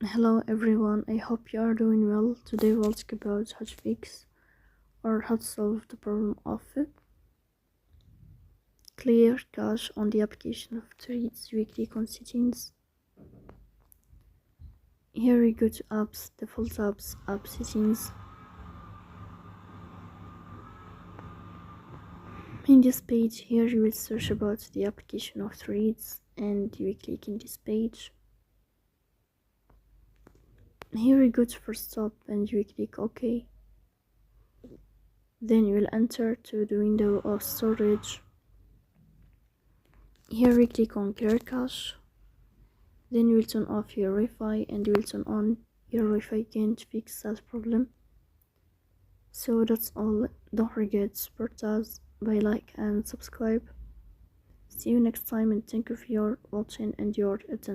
Hello everyone, I hope you are doing well. Today we'll talk about how to fix or how to solve the problem of clear cache on the application of Threads weekly settings. Here we go to apps, default apps, app settings. In this page here you will search about the application of Threads and you will click in this page. Here we go to first stop and you will click OK. Then you will enter to the window of storage. Here we click on clear cache. Then you will turn off your Wi-Fi and you will turn on your Wi-Fi again to fix that problem. So that's all. Don't forget to support us by like and subscribe. See you next time and thank you for your watching and your attention.